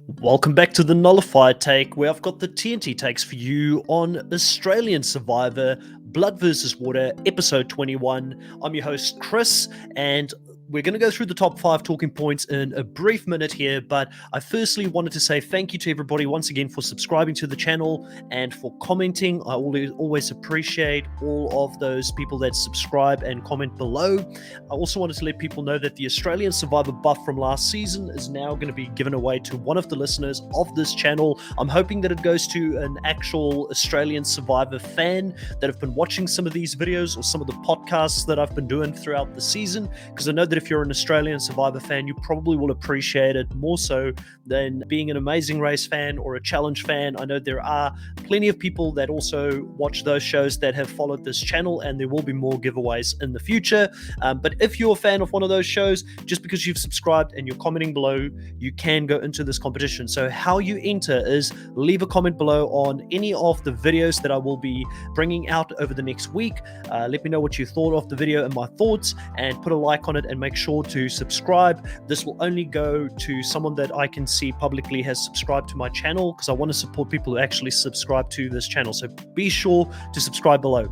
Welcome back to the Nullified Take, where I've got the TNT takes for you on Australian Survivor Blood vs. Water, episode 21. I'm your host, Chris, and we're going to go through the top 5 talking points in a brief minute here, but I firstly wanted to say thank you to everybody once again for subscribing to the channel and for commenting. I always appreciate all of those people that subscribe and comment below. I also wanted to let people know that the Australian Survivor buff from last season is now going to be given away to one of the listeners of this channel. I'm hoping that it goes to an actual Australian Survivor fan that have been watching some of these videos or some of the podcasts that I've been doing throughout the season, because I know that if you're an Australian Survivor fan, you probably will appreciate it more so than being an Amazing Race fan or a challenge fan. I know there are plenty of people that also watch those shows that have followed this channel, and there will be more giveaways in the future. But if you're a fan of one of those shows, just because you've subscribed and you're commenting below, you can go into this competition. So how you enter is leave a comment below on any of the videos that I will be bringing out over the next week. Let me know what you thought of the video and my thoughts, and put a like on it, and make sure to subscribe. This will only go to someone that I can see publicly has subscribed to my channel, because I want to support people who actually subscribe to this channel. So be sure to subscribe below.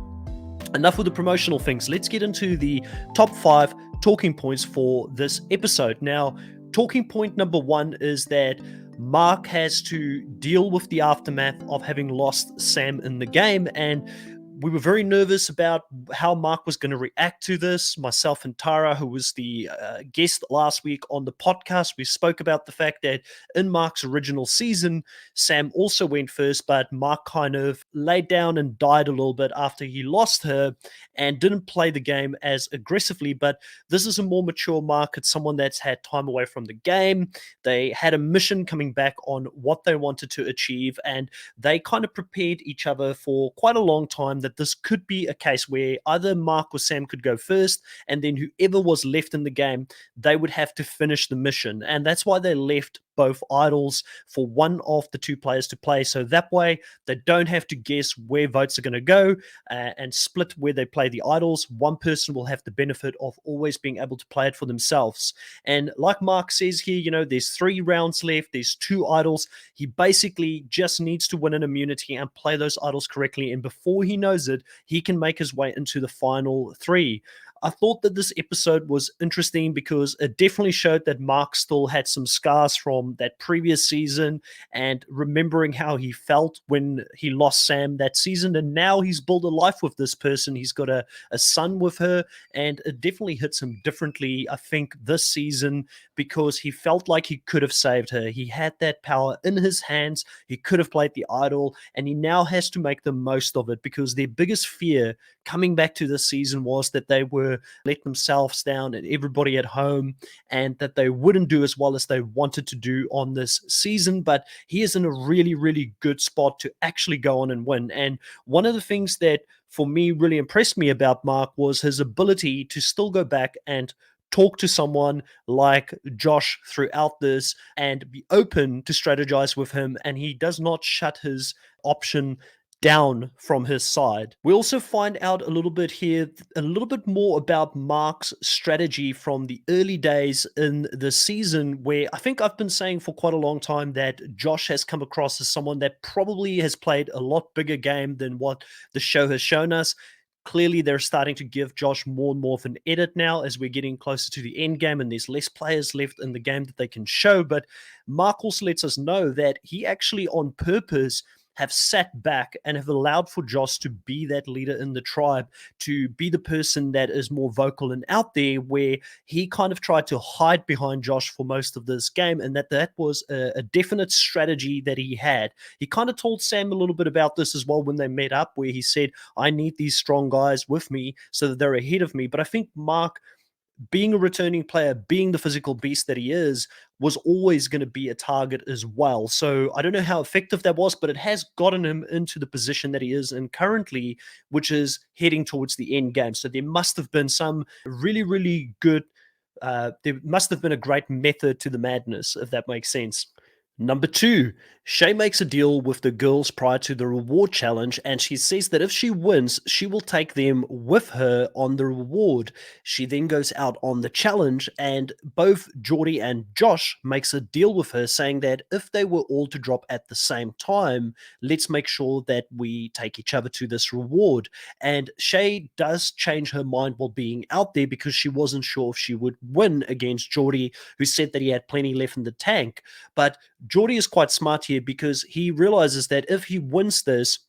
Enough with the promotional things. Let's get into the top 5 talking points for this episode. Now, talking point number 1 is that Mark has to deal with the aftermath of having lost Sam in the game, and we were very nervous about how Mark was going to react to this. Myself and Tara, who was the guest last week on the podcast, we spoke about the fact that in Mark's original season, Sam also went first, but Mark kind of laid down and died a little bit after he lost her and didn't play the game as aggressively. But this is a more mature Mark. It's someone that's had time away from the game. They had a mission coming back on what they wanted to achieve, and they kind of prepared each other for quite a long time that this could be a case where either Mark or Sam could go first, and then whoever was left in the game, they would have to finish the mission. And that's why they left both idols for one of the two players to play. So that way they don't have to guess where votes are going to go and split where they play the idols. One person will have the benefit of always being able to play it for themselves. And like Mark says here, there's 3 rounds left. There's 2 idols. He basically just needs to win an immunity and play those idols correctly. And before he knows it, he can make his way into the final 3. I thought that this episode was interesting because it definitely showed that Mark still had some scars from that previous season, and remembering how he felt when he lost Sam that season. And now he's built a life with this person. He's got a son with her, and it definitely hits him differently, I think, this season, because he felt like he could have saved her. He had that power in his hands. He could have played the idol, and he now has to make the most of it, because their biggest fear coming back to this season was that they were let themselves down and everybody at home, and that they wouldn't do as well as they wanted to do on this season. But he is in a really, really good spot to actually go on and win. And one of the things that for me really impressed me about Mark was his ability to still go back and talk to someone like Josh throughout this and be open to strategize with him, and he does not shut his option down from his side. We also find out a little bit here, a little bit more about Mark's strategy from the early days in the season, where I think I've been saying for quite a long time that Josh has come across as someone that probably has played a lot bigger game than what the show has shown us. Clearly, they're starting to give Josh more and more of an edit now as we're getting closer to the end game and there's less players left in the game that they can show. But Mark also lets us know that he actually on purpose have sat back and have allowed for Josh to be that leader in the tribe, to be the person that is more vocal and out there, where he kind of tried to hide behind Josh for most of this game, and that was a definite strategy that he had. He kind of told Sam a little bit about this as well when they met up, where he said, I need these strong guys with me so that they're ahead of me. But I think Mark, being a returning player, being the physical beast that he is, was always going to be a target as well. So I don't know how effective that was, but it has gotten him into the position that he is in currently, which is heading towards the end game. So there must have been some really, really good, there must have been a great method to the madness, if that makes sense. Number two, Shay makes a deal with the girls prior to the reward challenge, and she says that if she wins, she will take them with her on the reward. She then goes out on the challenge, and both Geordie and Josh makes a deal with her, saying that if they were all to drop at the same time, let's make sure that we take each other to this reward. And Shay does change her mind while being out there because she wasn't sure if she would win against Geordie, who said that he had plenty left in the tank. But Geordie is quite smart here because he realizes that if he wins this,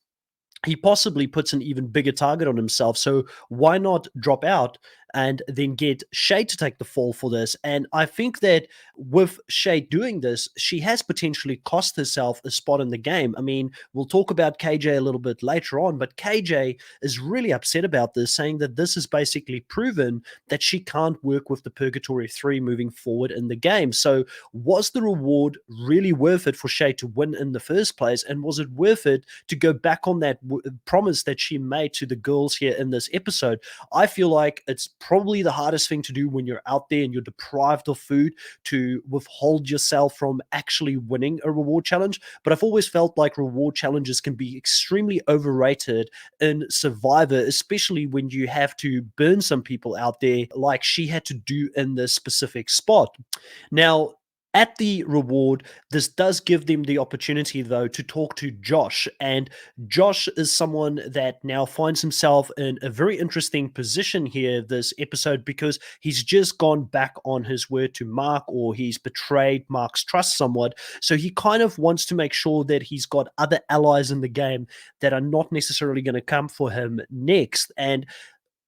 he possibly puts an even bigger target on himself. So why not drop out and then get Shay to take the fall for this? And I think that with Shay doing this, she has potentially cost herself a spot in the game. I mean, we'll talk about KJ a little bit later on, but KJ is really upset about this, saying that this is basically proven that she can't work with the Purgatory 3 moving forward in the game. So was the reward really worth it for Shay to win in the first place? And was it worth it to go back on that promise that she made to the girls here in this episode? I feel like it's probably the hardest thing to do when you're out there and you're deprived of food, to withhold yourself from actually winning a reward challenge. But I've always felt like reward challenges can be extremely overrated in Survivor, especially when you have to burn some people out there like she had to do in this specific spot. Now, at the reward, this does give them the opportunity, though, to talk to Josh. And Josh is someone that now finds himself in a very interesting position here this episode, because he's just gone back on his word to Mark, or he's betrayed Mark's trust somewhat. So he kind of wants to make sure that he's got other allies in the game that are not necessarily going to come for him next. And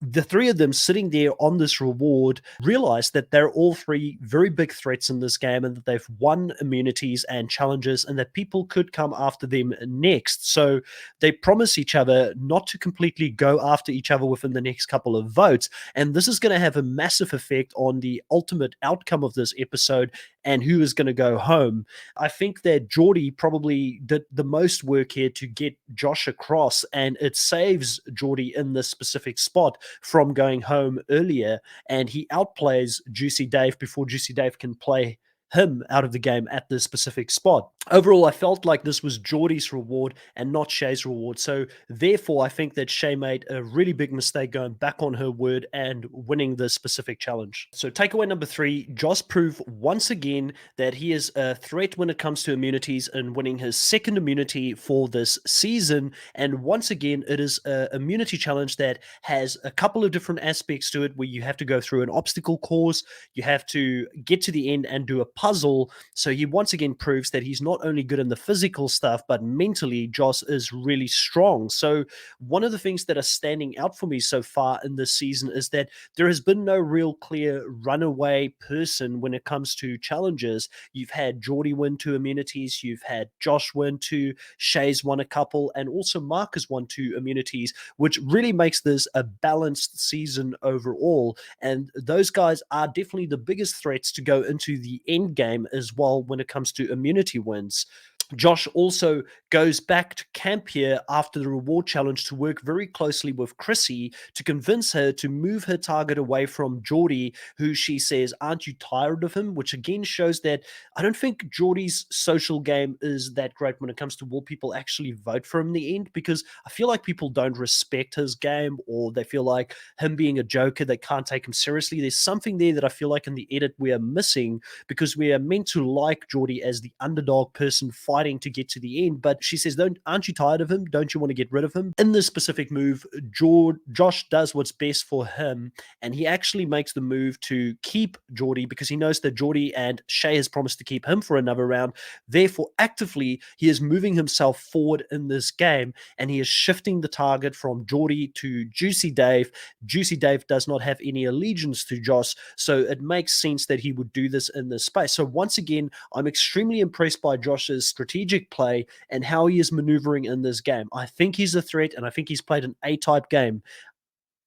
the three of them sitting there on this reward realize that they're all three very big threats in this game, and that they've won immunities and challenges, and that people could come after them next. So they promise each other not to completely go after each other within the next couple of votes. And this is going to have a massive effect on the ultimate outcome of this episode and who is going to go home. I think that Geordie probably did the most work here to get Josh across, and it saves Geordie in this specific spot from going home earlier, and he outplays Juicy Dave before Juicy Dave can play him out of the game at this specific spot. Overall, I felt like this was Geordie's reward and not Shay's reward. So therefore, I think that Shay made a really big mistake going back on her word and winning this specific challenge. So takeaway number three, Josh proved once again that he is a threat when it comes to immunities, and winning his second immunity for this season. And once again, it is an immunity challenge that has a couple of different aspects to it, where you have to go through an obstacle course, you have to get to the end and do a puzzle. So he once again proves that he's not only good in the physical stuff, but mentally Josh is really strong. So one of the things that are standing out for me so far in this season is that there has been no real clear runaway person when it comes to challenges. You've had Geordie win 2 immunities, you've had Josh win 2, Shay's won a couple, and also Mark has won 2 immunities, which really makes this a balanced season overall. And those guys are definitely the biggest threats to go into the end game as well when it comes to immunity wins. Josh also goes back to camp here after the reward challenge to work very closely with Chrissy to convince her to move her target away from Geordie, who she says, "Aren't you tired of him?" Which again shows that I don't think Geordie's social game is that great when it comes to will people actually vote for him in the end, because I feel like people don't respect his game, or they feel like him being a joker, they can't take him seriously. There's something there that I feel like in the edit we are missing, because we are meant to like Geordie as the underdog person fighting to get to the end. But she says, aren't you tired of him? Don't you want to get rid of him? In this specific move, Josh does what's best for him, and he actually makes the move to keep Geordie, because he knows that Geordie and Shay has promised to keep him for another round. Therefore, actively, he is moving himself forward in this game, and he is shifting the target from Geordie to Juicy Dave. Juicy Dave does not have any allegiance to Josh, so it makes sense that he would do this in this space. So once again, I'm extremely impressed by Josh's strategic play and how he is maneuvering in this game. I think he's a threat, and I think he's played an A-type game.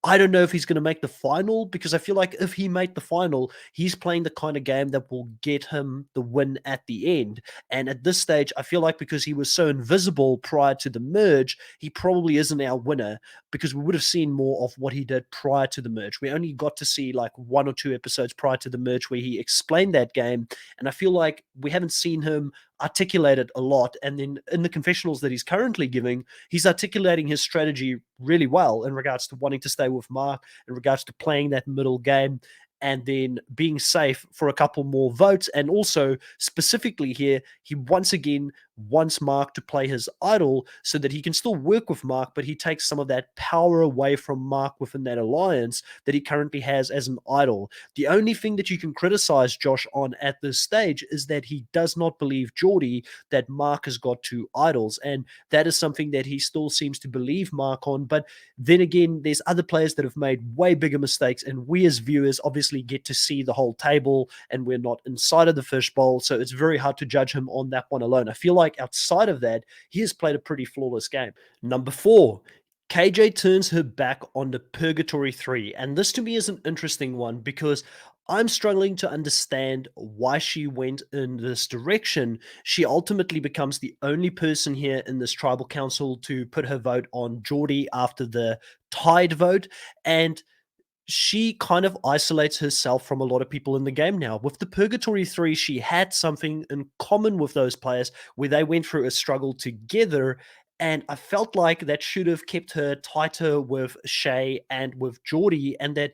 I don't know if he's going to make the final, because I feel like if he made the final, he's playing the kind of game that will get him the win at the end. And at this stage, I feel like because he was so invisible prior to the merge, he probably isn't our winner, because we would have seen more of what he did prior to the merge. We only got to see like 1 or 2 episodes prior to the merge where he explained that game. And I feel like we haven't seen him articulated a lot. And then in the confessionals that he's currently giving, he's articulating his strategy really well in regards to wanting to stay with Mark, in regards to playing that middle game, and then being safe for a couple more votes. And also, specifically here, he once again wants Mark to play his idol so that he can still work with Mark, but he takes some of that power away from Mark within that alliance that he currently has as an idol. The only thing that you can criticize Josh on at this stage is that he does not believe Geordie that Mark has got two idols. And that is something that he still seems to believe Mark on. But then again, there's other players that have made way bigger mistakes, and we as viewers obviously get to see the whole table, and we're not inside of the fishbowl, so it's very hard to judge him on that one alone. I feel like outside of that, he has played a pretty flawless game. Number 4, KJ turns her back on the Purgatory 3, and this to me is an interesting one because I'm struggling to understand why she went in this direction. She ultimately becomes the only person here in this tribal council to put her vote on Geordie after the tied vote, and she kind of isolates herself from a lot of people in the game now. With the Purgatory 3, she had something in common with those players where they went through a struggle together. And I felt like that should have kept her tighter with Shay and with Geordie, and that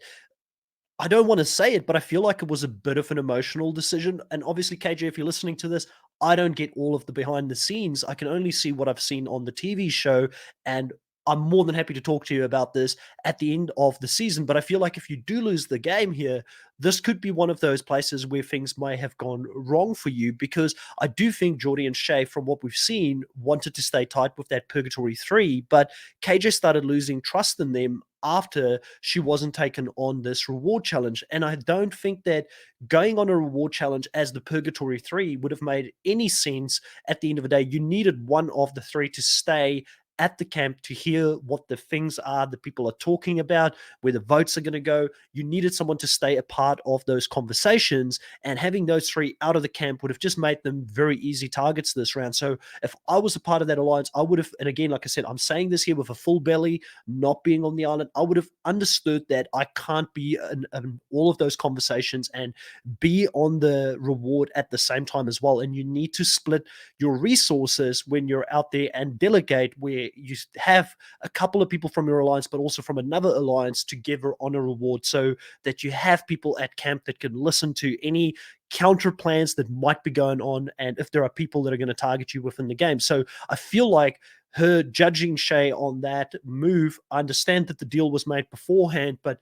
I don't want to say it, but I feel like it was a bit of an emotional decision. And obviously, KJ, if you're listening to this, I don't get all of the behind the scenes. I can only see what I've seen on the TV show. And I'm more than happy to talk to you about this at the end of the season. But I feel like if you do lose the game here, this could be one of those places where things may have gone wrong for you, because I do think Geordie and Shay, from what we've seen, wanted to stay tight with that Purgatory 3. But KJ started losing trust in them after she wasn't taken on this reward challenge. And I don't think that going on a reward challenge as the Purgatory 3 would have made any sense at the end of the day. You needed one of the three to stay at the camp to hear what the things are that people are talking about, where the votes are going to go. You needed someone to stay a part of those conversations, and having those three out of the camp would have just made them very easy targets this round. So if I was a part of that alliance, I would have, and again, like I said, I'm saying this here with a full belly, not being on the island, I would have understood that I can't be in all of those conversations and be on the reward at the same time as well. And you need to split your resources when you're out there and delegate, where you have a couple of people from your alliance, but also from another alliance together on a reward, so that you have people at camp that can listen to any counter plans that might be going on, and if there are people that are going to target you within the game. So I feel like her judging Shay on that move, I understand that the deal was made beforehand, but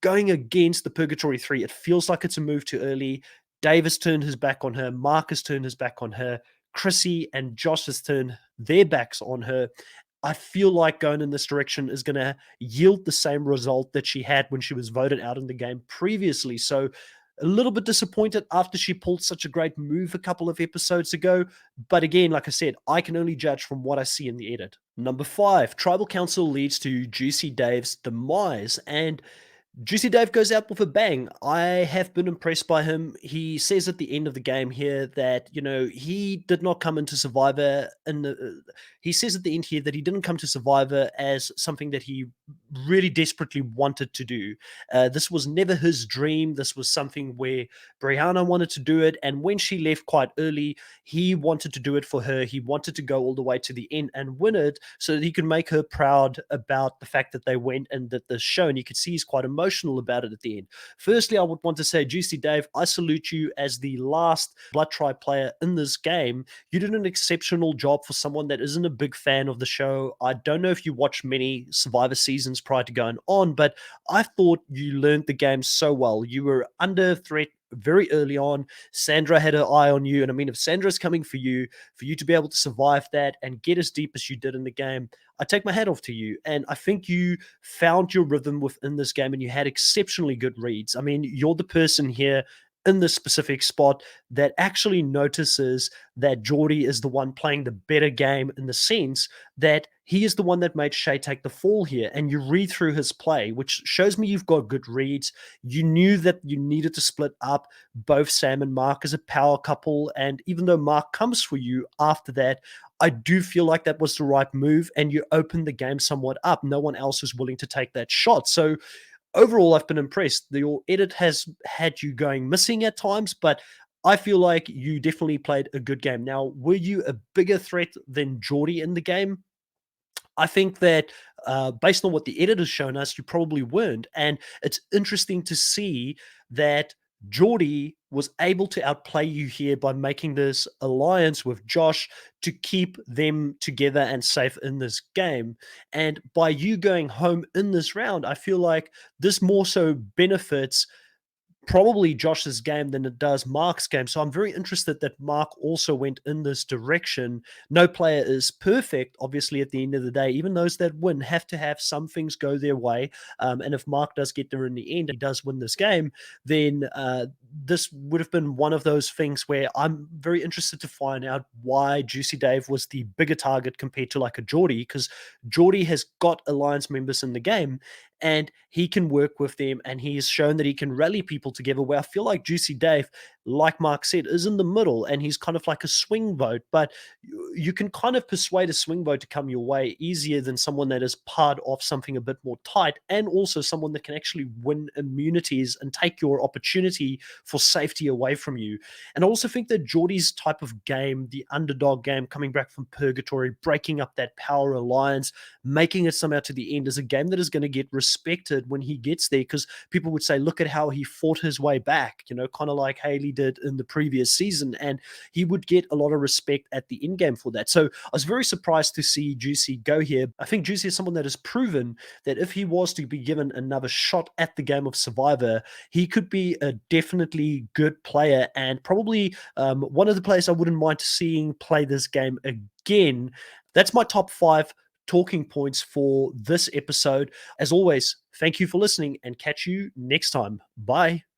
going against the Purgatory 3, it feels like it's a move too early. Dave has turned his back on her. Mark has turned his back on her. Chrissy and Josh has turned their backs on her. I feel like going in this direction is going to yield the same result that she had when she was voted out in the game previously. So a little bit disappointed after she pulled such a great move a couple of episodes ago. But again, like I said, I can only judge from what I see in the edit. Number 5, Tribal Council leads to Juicy Dave's demise. And Juicy Dave goes out with a bang. I have been impressed by him. He says at the end of the game here that, he did not come into Survivor, and he says at the end here that he didn't come to Survivor as something that he really desperately wanted to do. This was never his dream. This was something where Brianna wanted to do it, and when she left quite early, he wanted to do it for her. He wanted to go all the way to the end and win it so that he could make her proud about the fact that they went and that the show, and you could see he's quite emotional about it at the end. Firstly, I would want to say, Juicy Dave, I salute you as the last Blood Tribe player in this game. You did an exceptional job for someone that isn't a big fan of the show. I don't know if you watched many Survivor seasons prior to going on, but I thought you learned the game so well. You were under threat very early on. Sandra had her eye on you, and I mean, if Sandra's coming for you to be able to survive that and get as deep as you did in the game, I take my hat off to you. And I think you found your rhythm within this game, and you had exceptionally good reads. I mean, you're the person here in this specific spot that actually notices that Geordie is the one playing the better game, in the sense that he is the one that made Shay take the fall here. And you read through his play, which shows me you've got good reads. You knew that you needed to split up both Sam and Mark as a power couple. And even though Mark comes for you after that, I do feel like that was the right move, and you opened the game somewhat up. No one else was willing to take that shot. So overall, I've been impressed. Your edit has had you going missing at times, but I feel like you definitely played a good game. Now, were you a bigger threat than Geordie in the game? I think that based on what the editor's shown us, you probably weren't. And it's interesting to see that Geordie was able to outplay you here by making this alliance with Josh to keep them together and safe in this game. And by you going home in this round, I feel like this more so benefits probably Josh's game than it does Mark's game. So I'm very interested that Mark also went in this direction. No player is perfect, obviously, at the end of the day. Even those that win have to have some things go their way. And if Mark does get there in the end, he does win this game, then this would have been one of those things where I'm very interested to find out why Juicy Dave was the bigger target compared to like a Geordie, because Geordie has got alliance members in the game and he can work with them and he has shown that he can rally people together, where I feel like Juicy Dave, like Mark said, is in the middle and he's kind of like a swing vote, but you can kind of persuade a swing vote to come your way easier than someone that is part of something a bit more tight, and also someone that can actually win immunities and take your opportunity for safety away from you. And I also think that Geordie's type of game, the underdog game, coming back from Purgatory, breaking up that power alliance, making it somehow to the end, is a game that is going to get respected when he gets there, because people would say, look at how he fought his way back, kind of like Haley did in the previous season. And he would get a lot of respect at the end game for that. So I was very surprised to see Juicy go here. I think Juicy is someone that has proven that if he was to be given another shot at the game of Survivor, he could be a definitely good player, and probably one of the players I wouldn't mind seeing play this game again. That's my top 5 talking points for this episode. As always, thank you for listening and catch you next time. Bye.